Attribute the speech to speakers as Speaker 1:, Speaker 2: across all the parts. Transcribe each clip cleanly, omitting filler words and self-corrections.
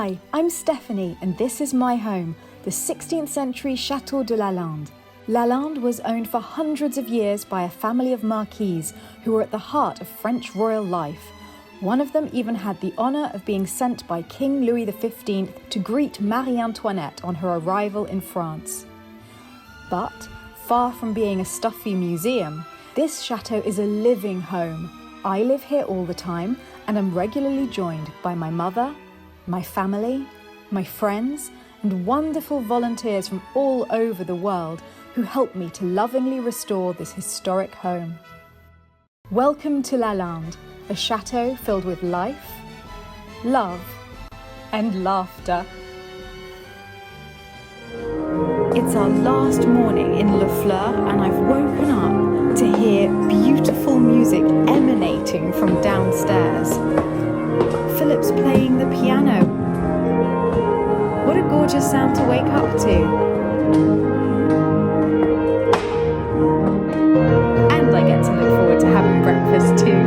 Speaker 1: Hi, I'm Stephanie and this is my home, the 16th century Chateau de Lalande. Lalande was owned for hundreds of years by a family of marquises who were at the heart of French royal life. One of them even had the honour of being sent by King Louis XV to greet Marie Antoinette on her arrival in France. But, far from being a stuffy museum, this chateau is a living home. I live here all the time and am regularly joined by my mother, my family, my friends, and wonderful volunteers from all over the world who help me to lovingly restore this historic home. Welcome to Lalande, a chateau filled with life, love, and laughter. It's our last morning in Le Fleur and I've woken up to hear beautiful music emanating from downstairs. Philipp's playing the piano. What a gorgeous sound to wake up to. And I get to look forward to having breakfast too.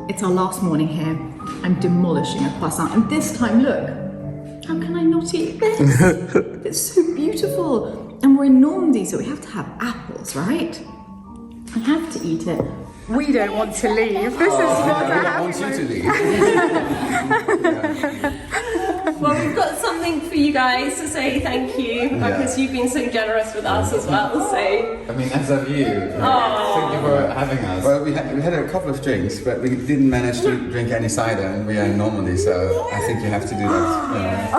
Speaker 1: It's our last morning here. I'm demolishing a croissant, and this time, look, how can I not eat this? It's so beautiful. And we're in Normandy, so we have to have apples, right? I have to eat it. We don't want to leave. This is not a happy moment. I want you to leave.
Speaker 2: Well, we've got something for you guys to say thank you, because you've been so generous with us as well, so...
Speaker 3: I mean, as of you. Thank you for having us. Well, we had a couple of drinks, but we didn't manage to drink any cider, and we are in Normandy, so I think you have to do that.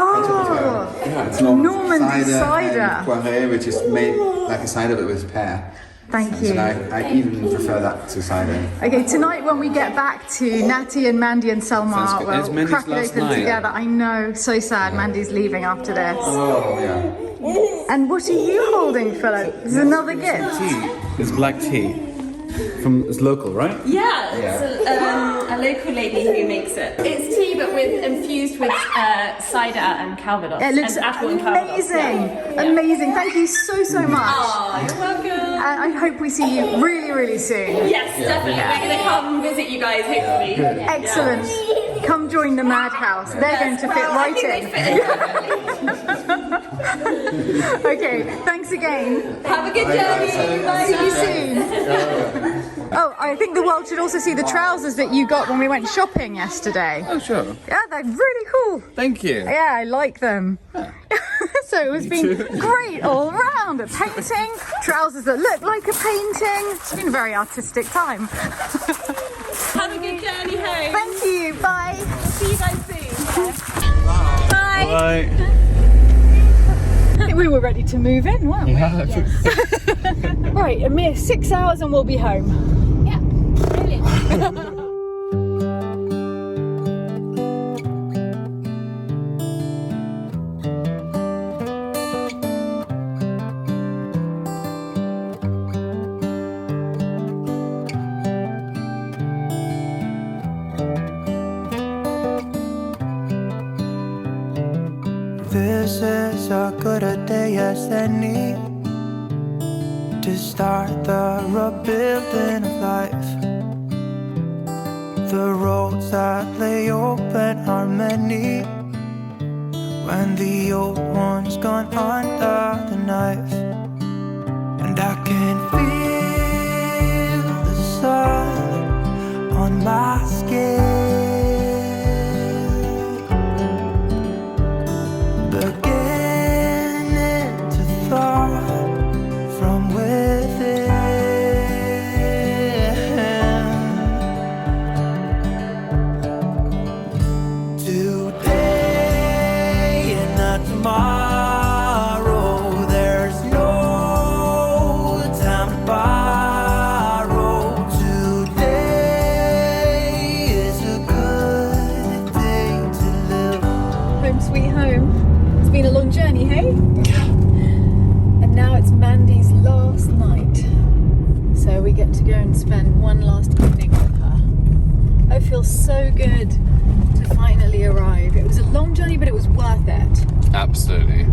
Speaker 3: It's
Speaker 1: Normandy cider.
Speaker 3: And Courgette, which is made like a cider but with pear.
Speaker 1: Thank you.
Speaker 3: And I even prefer that to cider.
Speaker 1: Okay, tonight when we get back to Nati and Mandy and Selmar, we'll crack it open together. I know, so sad. Mandy's leaving after this.
Speaker 3: Oh, yeah.
Speaker 1: And what are you holding, Philip? This is another gift.
Speaker 4: Tea. It's black tea. It's local, right?
Speaker 2: Yeah, it's a local lady who makes it. It's tea but infused with cider and calvados.
Speaker 1: It looks
Speaker 2: and apple
Speaker 1: amazing.
Speaker 2: And calvados. Yeah.
Speaker 1: Amazing. Thank you so much.
Speaker 2: Oh, you're welcome.
Speaker 1: And I hope we see you really soon.
Speaker 2: Yes, definitely. We're going to come visit you guys, hopefully.
Speaker 1: Excellent. Yeah. Come join the madhouse. They're going to fit right in. Okay, thanks again.
Speaker 2: Have a good journey.
Speaker 1: See you soon. Oh, I think the world should also see the trousers that you got when we went shopping yesterday.
Speaker 4: Oh, sure.
Speaker 1: Yeah, they're really cool.
Speaker 4: Thank you.
Speaker 1: Yeah, I like them. So it's been great all round. A painting, trousers that look like a painting. It's been a very artistic time.
Speaker 2: Have a good journey home.
Speaker 1: Thank you. Bye.
Speaker 2: See you guys soon.
Speaker 1: Bye.
Speaker 4: Bye.
Speaker 1: I think we were ready to move in, weren't we?
Speaker 4: Yeah.
Speaker 1: Right, a mere 6 hours and we'll be home.
Speaker 2: Yeah, brilliant.
Speaker 5: This is as good a day as any to start the rebuilding of life. The roads that lay open are many when the old one's gone under the knife. And I can feel the sun on my skin, beginning to thaw from within. Today and not tomorrow, there's no time to borrow. Today is a good day to live.
Speaker 1: Home sweet home. It's been a long journey, hey? And now it's Mandy's last night. So we get to go and spend one last evening with her. It feels so good to finally arrive. It was a long journey, but it was worth it.
Speaker 4: Absolutely.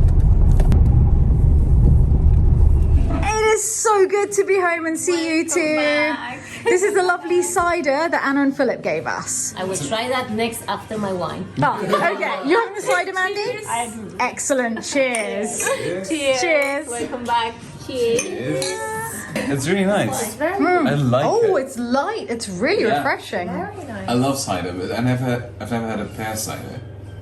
Speaker 1: It is is so good to be home and see you two. This is the lovely cider that Anna and Philip gave us.
Speaker 6: I will try that next after my wine.
Speaker 1: Oh, okay. You're having the cider, Mandy?
Speaker 6: I do.
Speaker 1: Excellent. Cheers. Cheers.
Speaker 6: Welcome back. Cheers.
Speaker 4: It's really nice. I like it.
Speaker 1: Oh, it's light. It's really refreshing.
Speaker 4: I love cider, but I've never had a pear cider.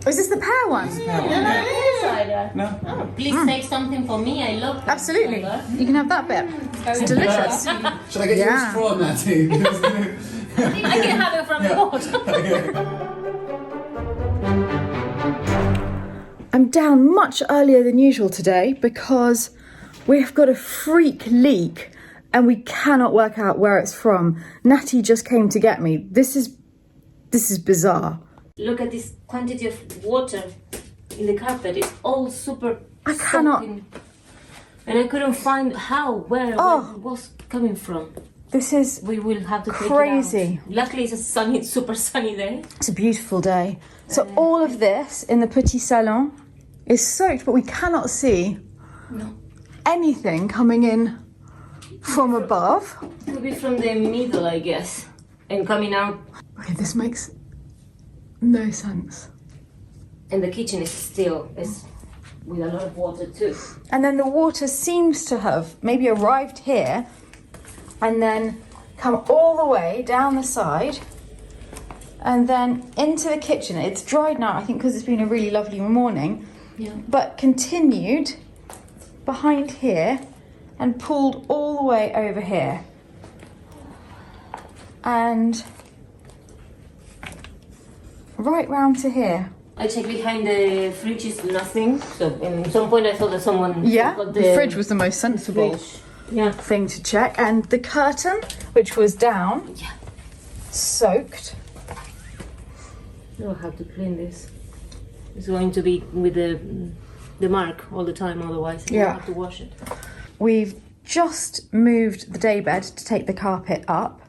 Speaker 1: Is this the pear one?
Speaker 6: Cider.
Speaker 4: No.
Speaker 6: Oh, please take something for me. I love that.
Speaker 1: Absolutely. You can have that bit. It's delicious.
Speaker 3: Should I get you a straw, Nati?
Speaker 6: I can have it from the bottle.
Speaker 1: I'm down much earlier than usual today because we've got a freak leak and we cannot work out where it's from. Nati just came to get me. This is bizarre.
Speaker 6: Look at this quantity of water in the carpet. It's all super
Speaker 1: I cannot.
Speaker 6: soaking. And I couldn't find where it was coming from.
Speaker 1: This is
Speaker 6: We will have to
Speaker 1: crazy.
Speaker 6: take it out. Luckily it's a super sunny day.
Speaker 1: It's a beautiful day. So all of this in the petit salon is soaked, but we cannot see anything coming in from above.
Speaker 6: Could be from the middle, I guess. And coming out.
Speaker 1: Okay, this makes no sense.
Speaker 6: And the kitchen is still with a lot of water too.
Speaker 1: And then the water seems to have maybe arrived here and then come all the way down the side and then into the kitchen. It's dried now, I think, because it's been a really lovely morning.
Speaker 6: Yeah.
Speaker 1: But continued behind here and pulled all the way over here. And right round to here.
Speaker 6: I checked behind the fridge, is nothing. So at some point I thought that someone got
Speaker 1: the fridge was the most sensible thing to check. And the curtain, which was down, soaked.
Speaker 6: I'll have to clean this. It's going to be with the mark all the time, otherwise you have to wash it.
Speaker 1: We've just moved the daybed to take the carpet up.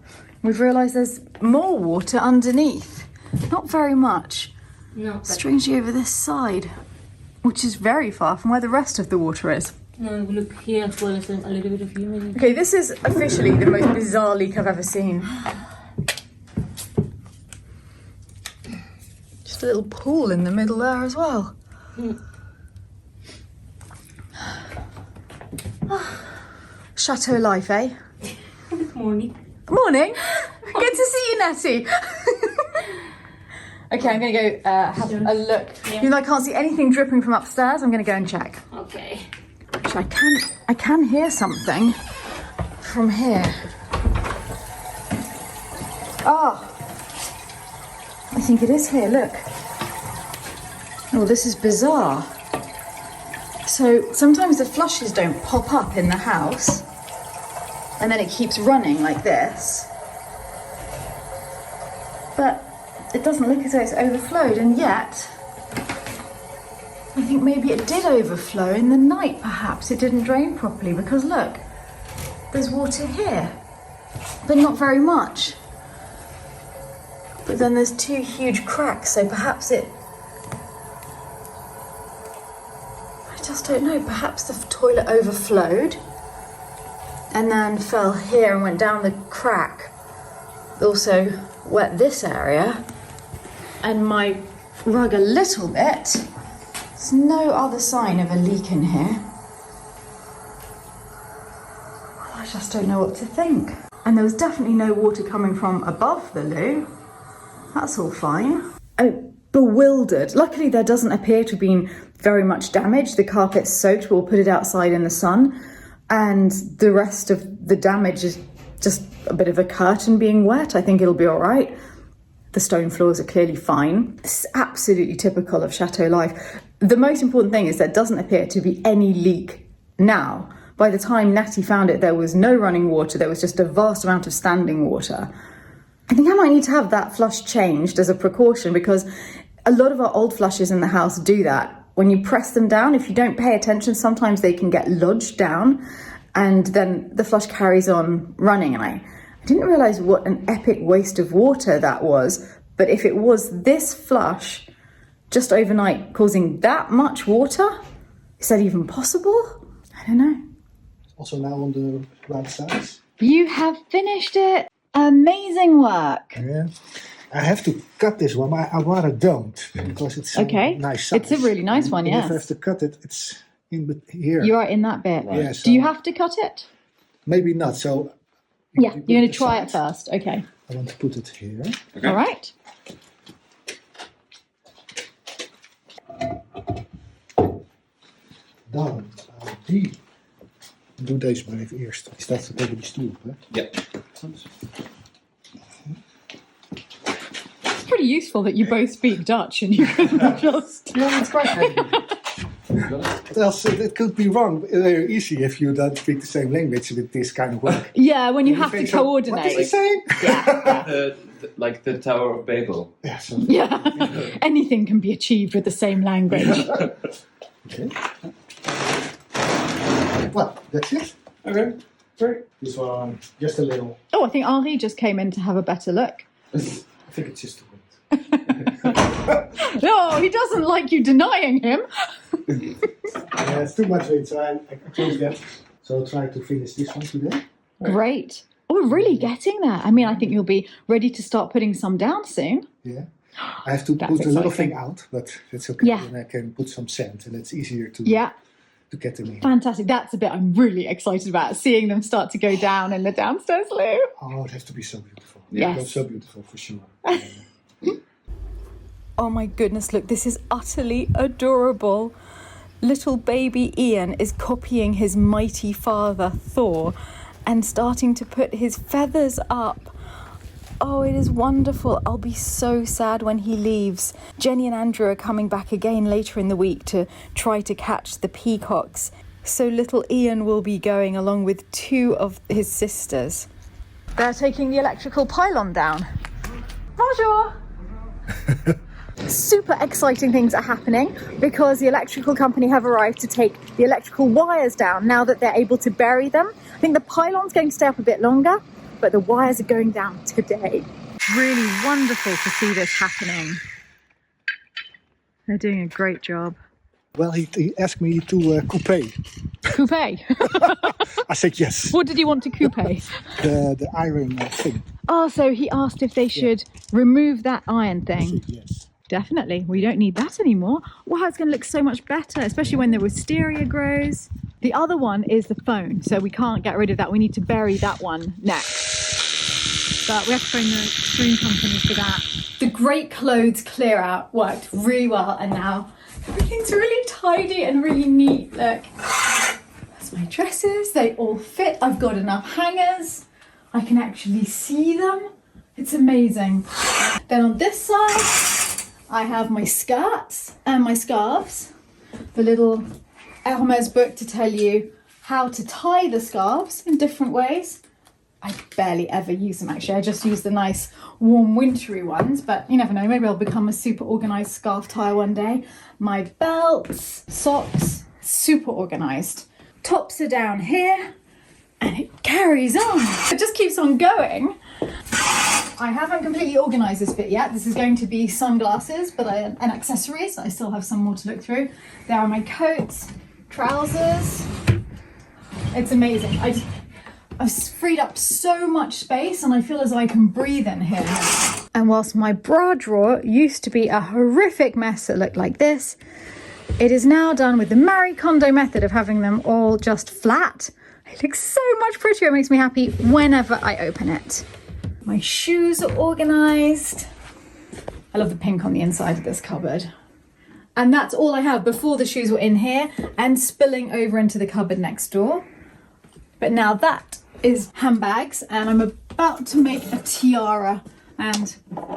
Speaker 1: We've realised there's more water underneath. Not very much.
Speaker 6: No. But
Speaker 1: Strangely over this side, which is very far from where the rest of the water is.
Speaker 6: no, look here as well, there's a little bit of humidity.
Speaker 1: Okay, this is officially the most bizarre leak I've ever seen. Just a little pool in the middle there as well. Chateau life, eh?
Speaker 6: Good morning.
Speaker 1: Morning. Good to see you, Nati. Okay, I'm going to go have a look. Even though I can't see anything dripping from upstairs, I'm going to go and check.
Speaker 6: Okay.
Speaker 1: Actually, I can hear something from here. Oh, I think it is here, look. Oh, this is bizarre. So sometimes the flushes don't pop up in the house and then it keeps running like this. But it doesn't look as though it's overflowed, and yet I think maybe it did overflow in the night, perhaps. It didn't drain properly because look, there's water here, but not very much. But then there's two huge cracks, so perhaps I just don't know, perhaps the toilet overflowed and then fell here and went down the crack. Also wet this area and my rug a little bit. There's no other sign of a leak in here. I just don't know what to think. And there was definitely no water coming from above the loo. That's all fine. I'm bewildered. Luckily there doesn't appear to have been very much damage. The carpet's soaked, we'll put it outside in the sun. And the rest of the damage is just a bit of a curtain being wet. I think it'll be all right. The stone floors are clearly fine. This is absolutely typical of Chateau life. The most important thing is there doesn't appear to be any leak now. By the time Nati found it, there was no running water. There was just a vast amount of standing water. I think I might need to have that flush changed as a precaution because a lot of our old flushes in the house do that. When you press them down, if you don't pay attention, sometimes they can get lodged down and then the flush carries on running. And I didn't realise what an epic waste of water that was. But if it was this flush just overnight causing that much water, is that even possible? I don't know.
Speaker 7: Also now on the right size.
Speaker 1: You have finished it. Amazing work.
Speaker 7: Yeah. I have to cut this one, but I rather don't because it's a nice size.
Speaker 1: It's a really nice one,
Speaker 7: If
Speaker 1: yes.
Speaker 7: I have to cut it, it's in here.
Speaker 1: You are in that bit.
Speaker 7: Right. Yeah, so
Speaker 1: do you have to cut it?
Speaker 7: Maybe not. So
Speaker 1: yeah, you're going to try it first. Okay.
Speaker 7: I want to put it here.
Speaker 4: Okay.
Speaker 1: All right.
Speaker 7: Dan, die. Doe deze maar even eerst. Die staat tegen die stoel. Hè?
Speaker 4: Ja.
Speaker 1: It's pretty useful that you both speak Dutch and you can just...
Speaker 7: Yeah, it's quite handy. What else? It could be wrong. Very easy if you don't speak the same language with this kind of work.
Speaker 1: Yeah, when you have to
Speaker 7: think so,
Speaker 1: coordinate.
Speaker 7: What is he saying?
Speaker 1: Yeah.
Speaker 4: Like the Tower of Babel.
Speaker 7: Yeah, so
Speaker 1: Yeah. Anything can be achieved with the same language.
Speaker 7: okay. Well, that's it.
Speaker 4: Okay, great.
Speaker 7: This one, just a little.
Speaker 1: Oh, I think Henri just came in to have a better look.
Speaker 7: I think it's just a bit.
Speaker 1: No, he doesn't like you denying him.
Speaker 7: Yeah, it's too much wind, so I close that. So I'll try to finish this one today.
Speaker 1: Great. Oh, we're really getting there. I mean, I think you'll be ready to start putting some down soon.
Speaker 7: Yeah. I have to
Speaker 1: That's
Speaker 7: put a little
Speaker 1: exciting.
Speaker 7: thing out, but it's okay.
Speaker 1: Yeah.
Speaker 7: And I can put some sand, and it's easier to get them in.
Speaker 1: Fantastic. That's a bit I'm really excited about, seeing them start to go down in the downstairs loo.
Speaker 7: Oh, it has to be so beautiful.
Speaker 1: Yes.
Speaker 7: That's so beautiful for sure.
Speaker 1: Oh my goodness, look, this is utterly adorable. Little baby Ian is copying his mighty father, Thor, and starting to put his feathers up. Oh, it is wonderful. I'll be so sad when he leaves. Jenny and Andrew are coming back again later in the week to try to catch the peacocks. So little Ian will be going along with 2 of his sisters. They're taking the electrical pylon down. Bonjour! Super exciting things are happening because the electrical company have arrived to take the electrical wires down now that they're able to bury them. I think the pylon's going to stay up a bit longer, but the wires are going down today. Really wonderful to see this happening. They're doing a great job.
Speaker 7: Well, he asked me to coupe.
Speaker 1: Coupe?
Speaker 7: I said yes.
Speaker 1: What did you want to coupe?
Speaker 7: The iron thing.
Speaker 1: Oh, so he asked if they should remove that iron
Speaker 7: I
Speaker 1: thing.
Speaker 7: said yes.
Speaker 1: Definitely. We don't need that anymore. Wow, it's going to look so much better, especially when the wisteria grows. The other one is the phone, so we can't get rid of that. We need to bury that one next. But we have to phone the screen company for that. The great clothes clear out worked really well, and now everything's really tidy and really neat. Look, that's my dresses. They all fit. I've got enough hangers. I can actually see them. It's amazing. Then on this side, I have my skirts and my scarves. The little Hermes book to tell you how to tie the scarves in different ways. I barely ever use them actually. I just use the nice warm wintry ones, but you never know, maybe I'll become a super organised scarf tire one day. My belts, socks, super organised. Tops are down here and it carries on. It just keeps on going. I haven't completely organised this bit yet. This is going to be sunglasses, but and accessories. I still have some more to look through. There are my coats, trousers. It's amazing. I've freed up so much space and I feel as though I can breathe in here. And whilst my bra drawer used to be a horrific mess that looked like this, it is now done with the Marie Kondo method of having them all just flat. It looks so much prettier. It makes me happy whenever I open it. My shoes are organised. I love the pink on the inside of this cupboard. And that's all I have. Before, the shoes were in here and spilling over into the cupboard next door. But now that is handbags, and I'm about to make a tiara and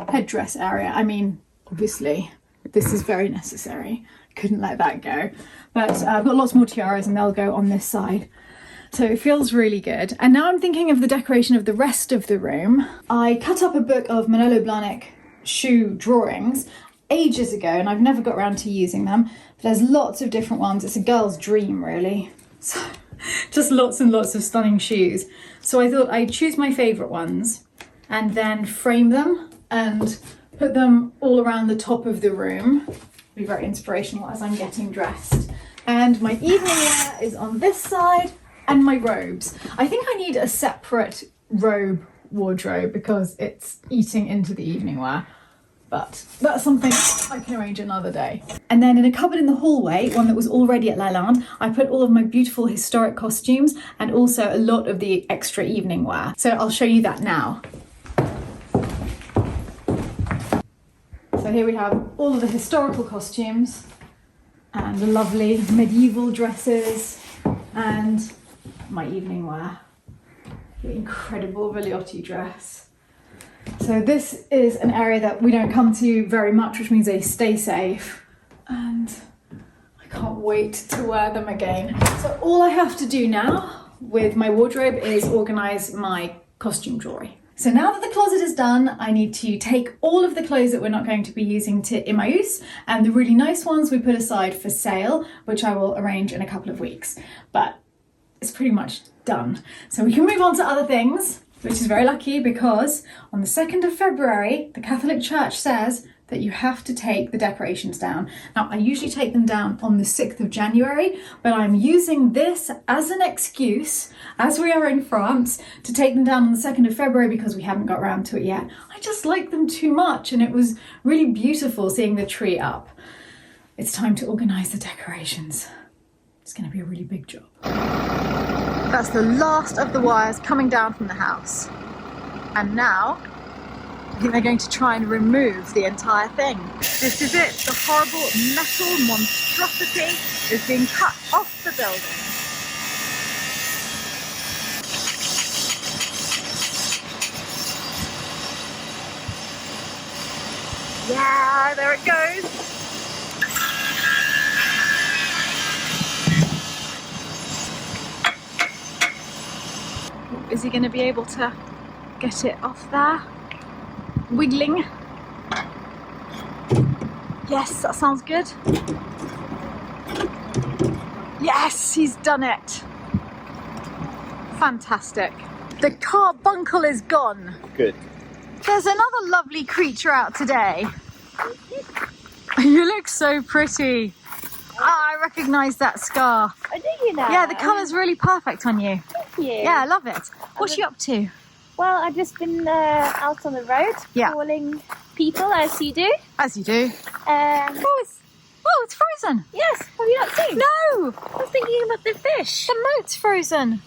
Speaker 1: headdress area. I mean, obviously, this is very necessary. Couldn't let that go. But I've got lots more tiaras and they'll go on this side. So it feels really good. And now I'm thinking of the decoration of the rest of the room. I cut up a book of Manolo Blahnik shoe drawings ages ago, and I've never got around to using them. But there's lots of different ones. It's a girl's dream, really. So just lots and lots of stunning shoes. So I thought I'd choose my favourite ones and then frame them and put them all around the top of the room. It'll be very inspirational as I'm getting dressed. And my evening wear is on this side. and my robes. I think I need a separate robe wardrobe because it's eating into the evening wear. But that's something I can arrange another day. And then in a cupboard in the hallway, one that was already at Lalande, I put all of my beautiful historic costumes and also a lot of the extra evening wear. So I'll show you that now. So here we have all of the historical costumes and the lovely medieval dresses and my evening wear. The incredible Vegliotti dress. So this is an area that we don't come to very much, which means they stay safe. And I can't wait to wear them again. So all I have to do now with my wardrobe is organise my costume drawer. So now that the closet is done, I need to take all of the clothes that we're not going to be using to Emmaus, and the really nice ones we put aside for sale, which I will arrange in a couple of weeks. But it's pretty much done. So we can move on to other things, which is very lucky because on the 2nd of February, the Catholic Church says that you have to take the decorations down. Now, I usually take them down on the 6th of January, but I'm using this as an excuse, as we are in France, to take them down on the 2nd of February because we haven't got around to it yet. I just like them too much, and it was really beautiful seeing the tree up. It's time to organise the decorations. It's going to be a really big job. That's the last of the wires coming down from the house. And now, I think they're going to try and remove the entire thing. This is it. The horrible metal monstrosity is being cut off the building. Yeah, there it goes. Is he going to be able to get it off there? Wiggling. Yes, that sounds good. Yes, he's done it. Fantastic. The carbuncle is gone.
Speaker 4: Good.
Speaker 1: There's another lovely creature out today. You look so pretty. Ah, I recognise that scarf.
Speaker 8: Oh, do you know?
Speaker 1: Yeah, the colour's really perfect on you.
Speaker 8: Thank you.
Speaker 1: Yeah, I love it. What's you up to?
Speaker 8: Well, I've just been out on the road calling people, as you do.
Speaker 1: As you do.
Speaker 8: Oh,
Speaker 1: it's frozen.
Speaker 8: yes. Have you not seen?
Speaker 1: No,
Speaker 8: I was thinking about the fish.
Speaker 1: the moat's frozen.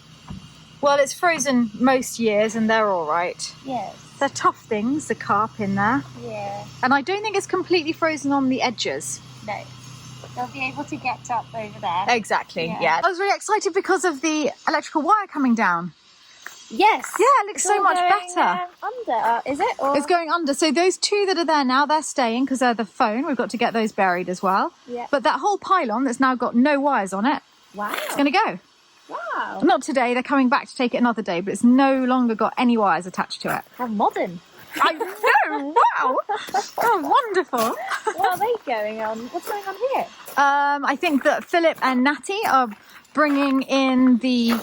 Speaker 1: Well, it's frozen most years and they're all right.
Speaker 8: Yes.
Speaker 1: They're tough things, the carp in there.
Speaker 8: Yeah.
Speaker 1: And I don't think it's completely frozen on the edges.
Speaker 8: No. They'll be able to get up over there.
Speaker 1: Exactly,
Speaker 8: Yeah.
Speaker 1: yeah. I was really excited because of the electrical wire coming down.
Speaker 8: Yes.
Speaker 1: Yeah, it looks so
Speaker 8: all
Speaker 1: much
Speaker 8: going,
Speaker 1: better.
Speaker 8: Under, is it? Or...
Speaker 1: It's going under. So those two that are there now, they're staying because they're the phone. We've got to get those buried as well.
Speaker 8: Yeah.
Speaker 1: But that whole pylon that's now got no wires on it,
Speaker 8: Wow.
Speaker 1: it's going to go.
Speaker 8: Wow.
Speaker 1: Not today, they're coming back to take it another day, but it's no longer got any wires attached to it.
Speaker 8: How modern.
Speaker 1: I know, wow. Oh, wonderful.
Speaker 8: What are they going on? What's going on here?
Speaker 1: I think that Philipp and Nati are bringing in the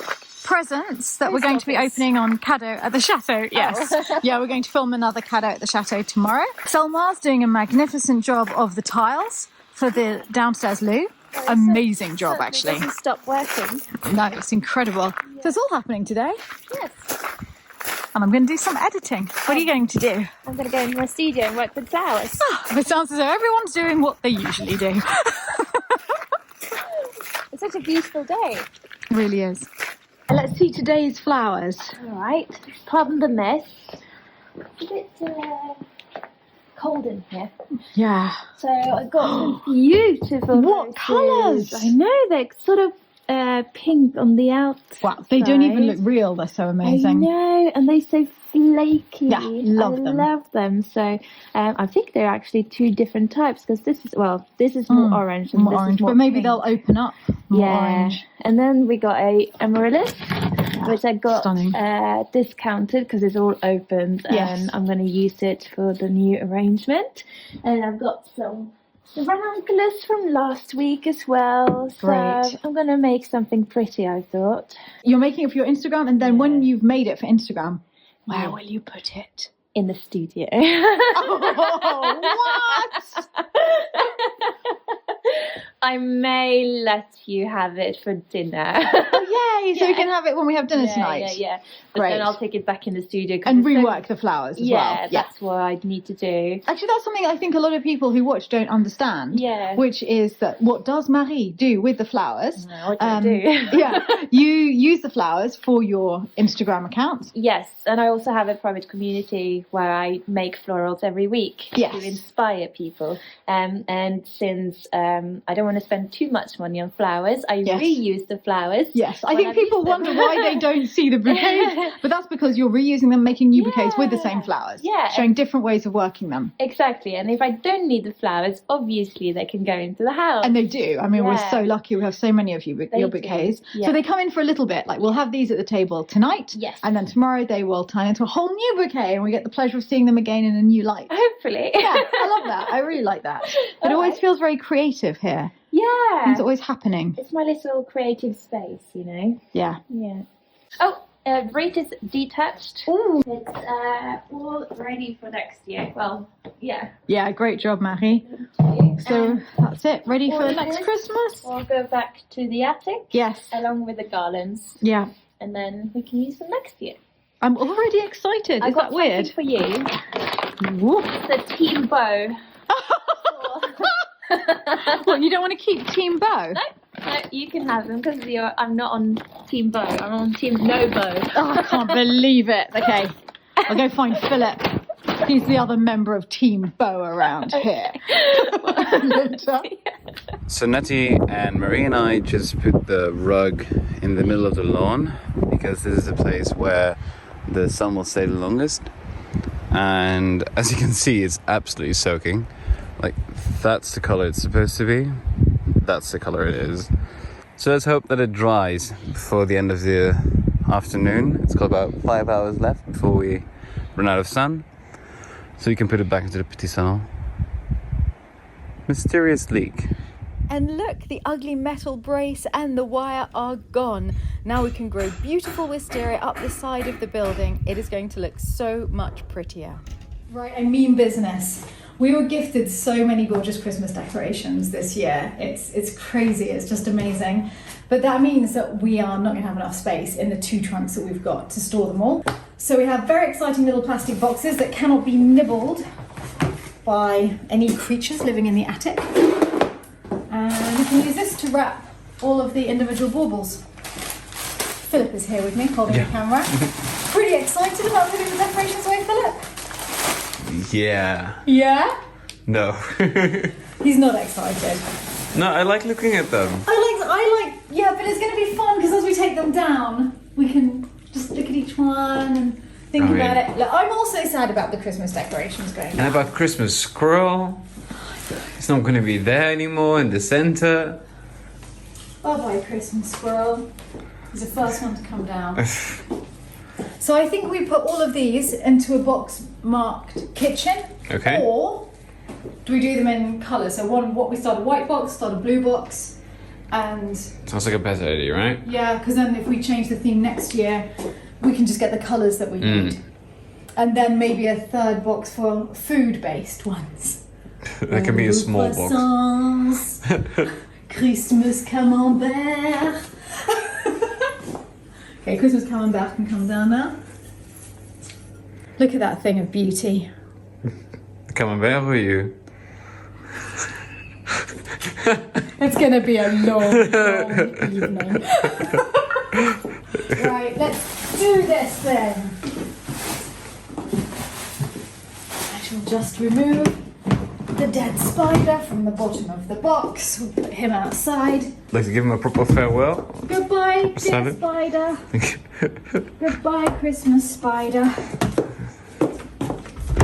Speaker 1: presents that we're going to be opening on Cadeau at the Chateau. Yes. Yeah, we're going to film another Cadeau at the Chateau tomorrow. Selmar's doing a magnificent job of the tiles for the downstairs loo. Amazing job, actually.
Speaker 8: It doesn't stop working.
Speaker 1: No, it's incredible. Yeah. So it's all happening today.
Speaker 8: Yes.
Speaker 1: And I'm going to do some editing. What are you going to do?
Speaker 8: I'm going to go into my studio and work with flowers.
Speaker 1: Oh, it sounds as though everyone's doing what they usually do.
Speaker 8: It's such a beautiful day.
Speaker 1: It really is. And let's see today's flowers.
Speaker 8: All right. Pardon the mess. It's a bit cold in here.
Speaker 1: Yeah.
Speaker 8: So I got some beautiful
Speaker 1: What
Speaker 8: roses.
Speaker 1: colours?
Speaker 8: I know, they're sort of pink on the outside.
Speaker 1: Wow, they don't even look real. They're so amazing.
Speaker 8: I know, and they're so flaky.
Speaker 1: Yeah, love them.
Speaker 8: I love them. So I think they're actually two different types because this is more orange and
Speaker 1: more
Speaker 8: this
Speaker 1: orange,
Speaker 8: is more
Speaker 1: but maybe
Speaker 8: pink.
Speaker 1: they'll open up more orange.
Speaker 8: And then we got a amaryllis, which I got
Speaker 1: Stunning.
Speaker 8: discounted because it's all opened,
Speaker 1: Yes.
Speaker 8: and I'm going to use it for the new arrangement. And I've got some ranunculus from last week as well. So
Speaker 1: Great.
Speaker 8: I'm going to make something pretty, I thought.
Speaker 1: You're making it for your Instagram, and then when you've made it for Instagram, where will you put it?
Speaker 8: In the studio.
Speaker 1: Oh, what?
Speaker 8: I may let you have it for dinner.
Speaker 1: Oh, yay! So we can have it when we have dinner tonight.
Speaker 8: Yeah. But
Speaker 1: Great.
Speaker 8: then I'll take it back in the studio.
Speaker 1: And rework the flowers as well.
Speaker 8: Yeah, that's what I'd need to do.
Speaker 1: Actually, that's something I think a lot of people who watch don't understand.
Speaker 8: Yeah.
Speaker 1: Which is that what does Marie do with the flowers?
Speaker 8: No, what do I do?
Speaker 1: Yeah. You use the flowers for your Instagram account.
Speaker 8: Yes, and I also have a private community where I make florals every week to inspire people. And since I don't want to spend too much money on flowers, I reuse the flowers.
Speaker 1: Yes, I think people wonder why they don't see the bouquets, but that's because you're reusing them, making new bouquets with the same flowers. Yeah. Showing different ways of working them.
Speaker 8: Exactly, and if I don't need the flowers, obviously they can go into the house.
Speaker 1: And they do. I mean, we're so lucky we have so many of your bouquets. Yeah. So they come in for a little bit. Like, we'll have these at the table tonight. Yes. And then tomorrow they will turn into a whole new bouquet and we get the pleasure of seeing them again in a new light.
Speaker 8: Hopefully.
Speaker 1: Yeah, I love that. I really like that. It always feels very creative here.
Speaker 8: Yeah.
Speaker 1: It's always happening.
Speaker 8: It's my little creative space, you know?
Speaker 1: Yeah.
Speaker 8: Yeah. Oh, Rate is detached.
Speaker 1: Ooh.
Speaker 8: It's all ready for next year. Well, yeah.
Speaker 1: Yeah, great job, Marie. So that's it. Ready for next Christmas?
Speaker 8: We'll go back to the attic.
Speaker 1: Yes.
Speaker 8: Along with the garlands.
Speaker 1: Yeah.
Speaker 8: And then we can use them next year.
Speaker 1: I'm already excited. Is that weird?
Speaker 8: For you.
Speaker 1: Whoop.
Speaker 8: It's a team bow.
Speaker 1: What, you don't want to keep Team Bow?
Speaker 8: No, you can have them because I'm not on Team Bow. I'm on Team No Bow.
Speaker 1: Oh, I can't believe it. Okay, I'll go find Philipp. He's the other member of Team Bow around here.
Speaker 4: So Nati and Marie and I just put the rug in the middle of the lawn because this is a place where the sun will stay the longest. And as you can see, it's absolutely soaking. Like, that's the color it's supposed to be. That's the color it is. So let's hope that it dries before the end of the afternoon. It's got about 5 hours left before we run out of sun. So you can put it back into the petit salon. Mysterious leak.
Speaker 1: And look, the ugly metal brace and the wire are gone. Now we can grow beautiful wisteria up the side of the building. It is going to look so much prettier. Right, I mean business. We were gifted so many gorgeous Christmas decorations this year. It's crazy, it's just amazing. But that means that we are not going to have enough space in the 2 trunks that we've got to store them all. So we have very exciting little plastic boxes that cannot be nibbled by any creatures living in the attic. And we can use this to wrap all of the individual baubles. Philipp is here with me, holding the camera. Pretty excited about putting the decorations away, Philipp?
Speaker 4: Yeah.
Speaker 1: Yeah?
Speaker 4: No.
Speaker 1: He's not excited.
Speaker 4: No, I like looking at them.
Speaker 1: I like, yeah, but it's going to be fun because as we take them down, we can just look at each one and think about it. Look, I'm also sad about the Christmas decorations going down.
Speaker 4: And about Christmas squirrel. It's not going to be there anymore in the center.
Speaker 1: Bye-bye, Christmas squirrel. He's the first one to come down. So I think we put all of these into a box marked kitchen.
Speaker 4: Okay.
Speaker 1: Or do we do them in colour? So what we start a white box, start a blue box, and
Speaker 4: Sounds like a better idea, right?
Speaker 1: yeah, because then if we change the theme next year, we can just get the colours that we need. And then maybe a third box for food-based ones.
Speaker 4: That can be a small box.
Speaker 1: Christmas camembert. Okay, Christmas camembert can come down now. Look at that thing of beauty.
Speaker 4: Camembert or you?
Speaker 1: It's going to be a long evening. Right, let's do this then. I shall just remove the dead spider from the bottom of the box. We'll put him outside.
Speaker 4: Like to give him a proper farewell?
Speaker 1: Goodbye, dead
Speaker 4: Silent.
Speaker 1: spider. Goodbye, Christmas spider.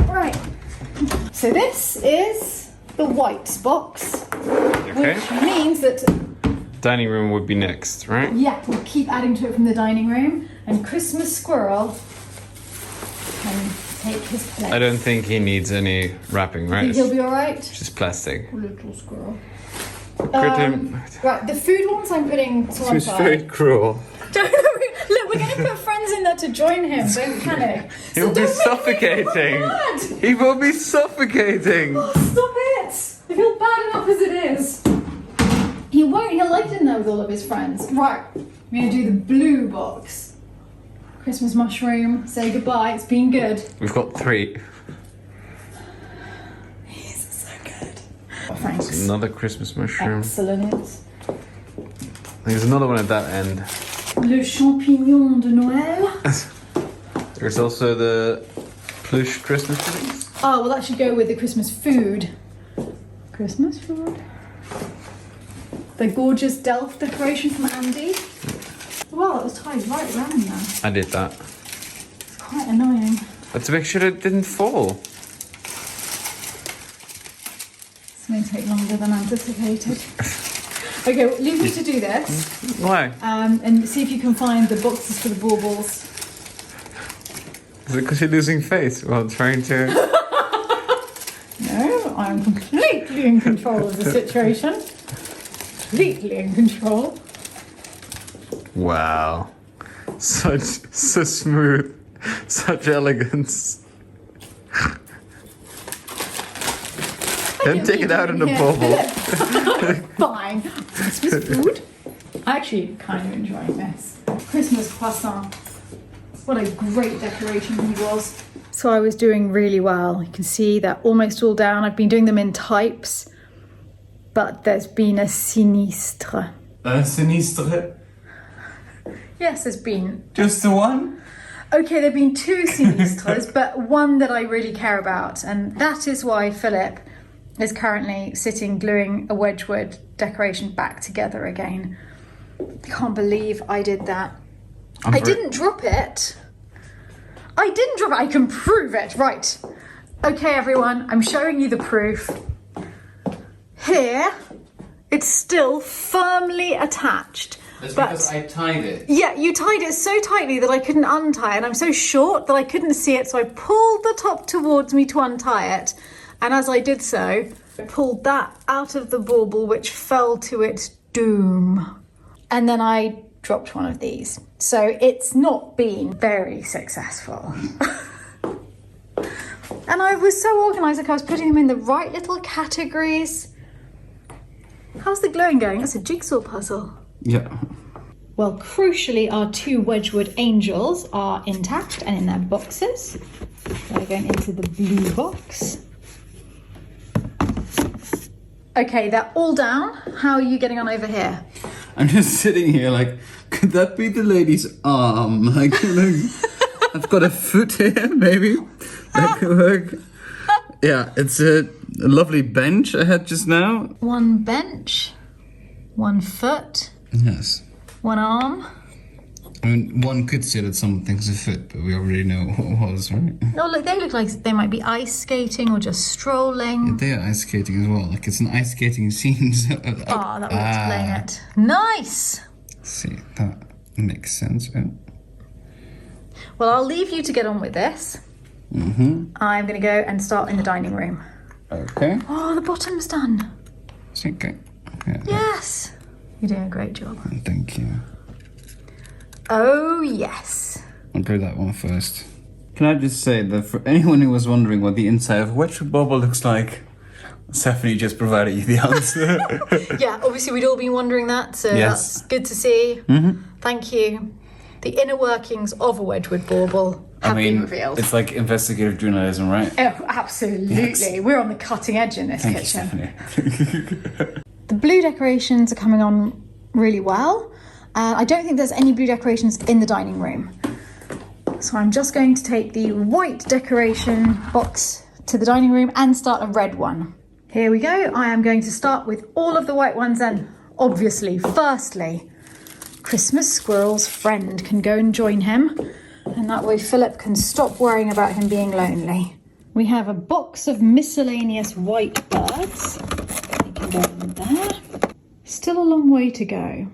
Speaker 1: Right. So this is the white box,
Speaker 4: Okay.
Speaker 1: which means that,
Speaker 4: Dining room would be next, right?
Speaker 1: yeah, we'll keep adding to it from the dining room, and Christmas squirrel can take his place.
Speaker 4: I don't think he needs any wrapping, right?
Speaker 1: Think he'll be all right?
Speaker 4: Just plastic.
Speaker 1: Little squirrel.
Speaker 4: Could him.
Speaker 1: Right, the food ones I'm putting to one
Speaker 4: Seems very
Speaker 1: side.
Speaker 4: cruel.
Speaker 1: Look, we're going to put friends in there to join him. Don't panic.
Speaker 4: He'll be
Speaker 1: don't make me
Speaker 4: suffocating.
Speaker 1: feel bad.
Speaker 4: He will be suffocating.
Speaker 1: Oh, stop it! I feel bad enough as it is. He won't. He'll like it in there with all of his friends. Right, we're gonna do the blue box. Christmas mushroom, say goodbye, it's been good.
Speaker 4: We've got 3.
Speaker 1: These are so good. Oh, thanks.
Speaker 4: Another Christmas mushroom.
Speaker 1: Excellent.
Speaker 4: There's another one at that end.
Speaker 1: Le champignon de Noël.
Speaker 4: There's also the plush Christmas trees.
Speaker 1: Oh, well that should go with the Christmas food. Christmas food. The gorgeous Delft decoration from Andy. Wow, that was tied right around there.
Speaker 4: I did that.
Speaker 1: It's quite annoying.
Speaker 4: But to make sure it didn't fall.
Speaker 1: This may take longer than anticipated. Okay, well, leave me to do this.
Speaker 4: Why?
Speaker 1: And see if you can find the boxes for the baubles.
Speaker 4: Is it because you're losing faith while trying to...
Speaker 1: No, I'm completely in control of the situation. Completely in control.
Speaker 4: Wow. So smooth. Such elegance. Don't take it out in the bubble.
Speaker 1: Fine. Christmas food. I'm actually kind of enjoying this. Christmas croissant. What a great decoration he was. So I was doing really well. You can see they're almost all down. I've been doing them in types, but there's been a sinistre.
Speaker 4: A sinistre?
Speaker 1: Yes, there's been.
Speaker 4: Just the one?
Speaker 1: Okay, there have been 2 sinistres, but one that I really care about, and that is why Philipp is currently sitting gluing a Wedgwood decoration back together again. I can't believe I did that. I didn't drop it. I can prove it. Right. Okay, everyone, I'm showing you the proof. Here, it's still firmly attached.
Speaker 4: That's because I tied it.
Speaker 1: Yeah, you tied it so tightly that I couldn't untie it, and I'm so short that I couldn't see it, so I pulled the top towards me to untie it. And as I did so, I pulled that out of the bauble, which fell to its doom. And then I dropped one of these. So it's not been very successful. And I was so organised, like I was putting them in the right little categories. How's the gluing going? That's a jigsaw puzzle.
Speaker 4: Yeah.
Speaker 1: Well, crucially, our 2 Wedgwood angels are intact and in their boxes. They're going into the blue box. Okay, they're all down. How are you getting on over here?
Speaker 4: I'm just sitting here like, could that be the lady's arm? Like, I've got a foot here, maybe. That could work. Yeah, it's a lovely bench I had just now.
Speaker 1: 1 bench, 1 foot.
Speaker 4: Yes.
Speaker 1: 1 arm.
Speaker 4: I mean, one could say that something's a foot, but we already know what it was, right?
Speaker 1: Oh, look, they look like they might be ice skating or just strolling.
Speaker 4: Yeah, they are ice skating as well. Like, it's an ice skating scene. So,
Speaker 1: that would explain it. Nice!
Speaker 4: See, that makes sense, right?
Speaker 1: Well, I'll leave you to get on with this. I'm going to go and start in the dining room.
Speaker 4: Okay.
Speaker 1: Oh, the bottom's done.
Speaker 4: It's okay. Yeah.
Speaker 1: Yes. You're doing a great job.
Speaker 4: Thank you.
Speaker 1: Oh, yes.
Speaker 4: I'll do that one first. Can I just say that for anyone who was wondering what the inside of a Wedgwood bauble looks like, Stephanie just provided you the answer.
Speaker 1: Yeah, obviously we'd all been wondering that, so
Speaker 4: yes.
Speaker 1: That's good to see. Thank you. The inner workings of a Wedgwood bauble have been revealed.
Speaker 4: It's like investigative journalism, right?
Speaker 1: Oh, absolutely. Yes. We're on the cutting edge in this kitchen.
Speaker 4: You,
Speaker 1: the blue decorations are coming on really well. I don't think there's any blue decorations in the dining room. So I'm just going to take the white decoration box to the dining room and start a red one. Here we go. I am going to start with all of the white ones, and obviously, firstly, Christmas Squirrel's friend can go and join him, and that way Philipp can stop worrying about him being lonely. We have a box of miscellaneous white birds. They can go in there. Still a long way to go.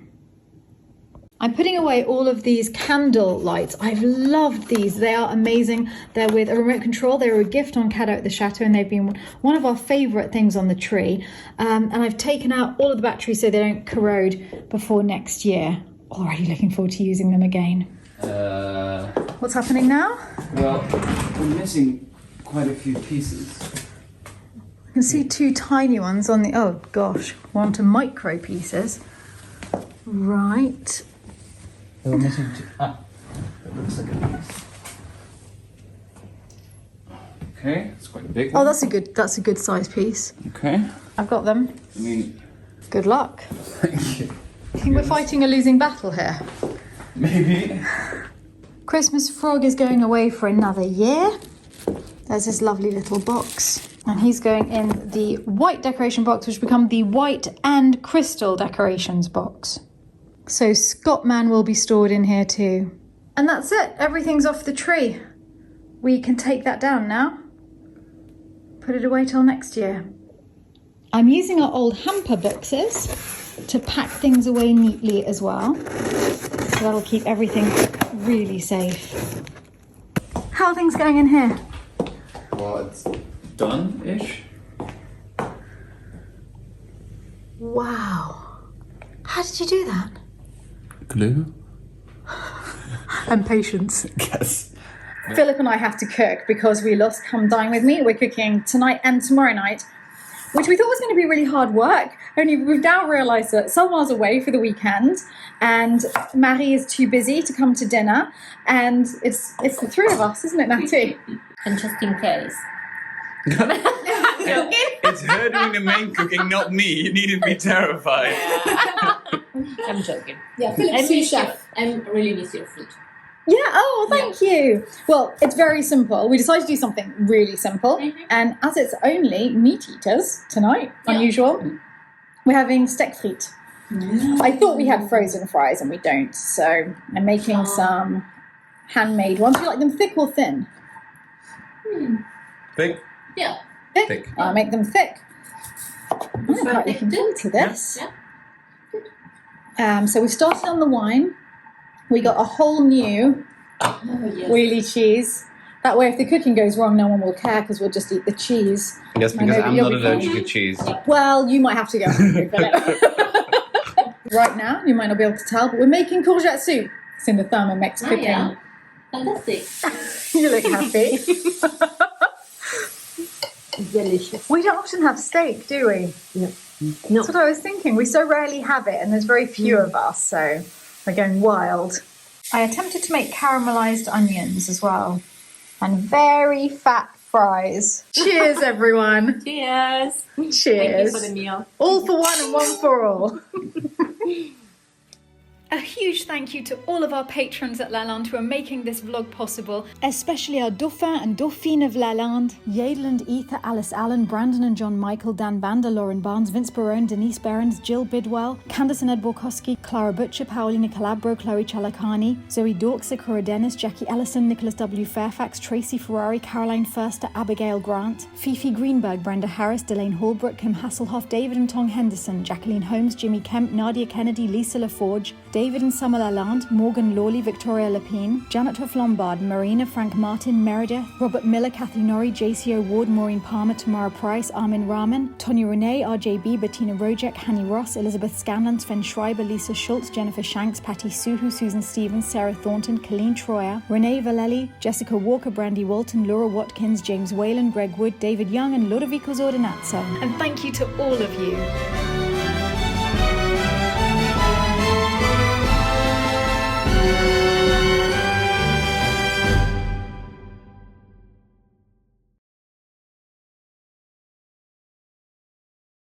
Speaker 1: I'm putting away all of these candle lights. I've loved these. They are amazing. They're with a remote control. They were a gift on Cadeau at the Chateau, and they've been one of our favourite things on the tree. And I've taken out all of the batteries so they don't corrode before next year. Already looking forward to using them again. What's happening now?
Speaker 4: Well, we're missing quite a few pieces.
Speaker 1: can see two tiny ones on the, oh gosh, one to micro pieces. Right.
Speaker 4: We're missing two. Ah, that looks like a piece. Okay, it's quite a big one.
Speaker 1: Oh, that's a good size piece.
Speaker 4: Okay.
Speaker 1: I've got them.
Speaker 4: I mean,
Speaker 1: Good luck.
Speaker 4: thank you.
Speaker 1: I think we're fighting a losing battle here.
Speaker 4: Maybe.
Speaker 1: Christmas Frog is going away for another year. There's this lovely little box. And he's going in the white decoration box, which will become the white and crystal decorations box. So Scotman will be stored in here too. And that's it. Everything's off the tree. We can take that down now. Put it away till next year. I'm using our old hamper boxes to pack things away neatly as well. So that'll keep everything really safe. How are things going in here?
Speaker 4: Well, it's done-ish.
Speaker 1: Wow. How did you do that?
Speaker 4: Glue?
Speaker 1: And patience.
Speaker 4: Yes.
Speaker 1: Philip and I have to cook because we lost Come Dine With Me. We're cooking tonight and tomorrow night, which we thought was going to be really hard work. Only we've now realised that Selmar's away for the weekend and Marie is too busy to come to dinner. And it's the three of us, isn't it, Nati?
Speaker 6: And just in case.
Speaker 4: It's her doing the main cooking, not me. You needed to be terrified.
Speaker 6: I'm joking.
Speaker 1: Yeah, Philip's sous chef.
Speaker 6: I really miss your food.
Speaker 1: Yeah, oh, thank you. Well, it's very simple. We decided to do something really simple. And as it's only meat eaters tonight, unusual, we're having steak frites. I thought we had frozen fries and we don't. So I'm making some handmade ones. Do you like them thick or thin?
Speaker 4: Thick?
Speaker 6: Yeah.
Speaker 1: Thick. I'll make them thick. I'm quite looking forward to this. So we started on the wine. We got a whole new wheelie cheese. That way if the cooking goes wrong, no one will care because we'll just eat the cheese.
Speaker 4: Yes, because I'm not allergic to cheese.
Speaker 1: Well, you might have to go hungry, Philip. Right now, you might not be able to tell, but we're making courgette soup. It's in the Thermomix cooking.
Speaker 6: Yeah. Fantastic.
Speaker 1: You look happy.
Speaker 6: Delicious.
Speaker 1: We don't often have steak, do we?
Speaker 6: No.
Speaker 1: That's what I was thinking. We so rarely have it, and there's very few of us, so we're going wild. I attempted to make caramelised onions as well, and very fat fries. Cheers, everyone.
Speaker 6: Cheers.
Speaker 1: Cheers.
Speaker 6: Thank you for the meal.
Speaker 1: All for one and one for all. A huge thank you to all of our patrons at Lalande who are making this vlog possible, especially our Dauphin and Dauphine of Lalande, Yadel and Ether, Alice Allen, Brandon and John Michael, Dan Bander, Lauren Barnes, Vince Barone, Denise Behrens, Jill Bidwell, Candice and Ed Borkowski, Clara Butcher, Paolina Calabro, Chloe Chalakani, Zoe Dork, Sakura Dennis, Jackie Ellison, Nicholas W. Fairfax, Tracy Ferrari, Caroline Förster, Abigail Grant, Fifi Greenberg, Brenda Harris, Delane Holbrook, Kim Hasselhoff, David and Tong Henderson, Jacqueline Holmes, Jimmy Kemp, Nadia Kennedy, Lisa LaForge, David and Summer Lalande, Morgan Lawley, Victoria Lapine, Janet Huff Lombard, Marina, Frank Martin, Meredith, Robert Miller, Kathy Norrie, JC Ward, Maureen Palmer, Tamara Price, Armin Rahman, Tonya Renee, RJB, Bettina Rojek, Hanny Ross, Elizabeth Scanlon, Sven Schreiber, Lisa Schultz, Jennifer Shanks, Patty Suhu, Susan Stevens, Sarah Thornton, Colleen Troyer, Renee Valelli, Jessica Walker, Brandy Walton, Laura Watkins, James Whalen, Greg Wood, David Young and Ludovico Ordinazzo. And thank you to all of you.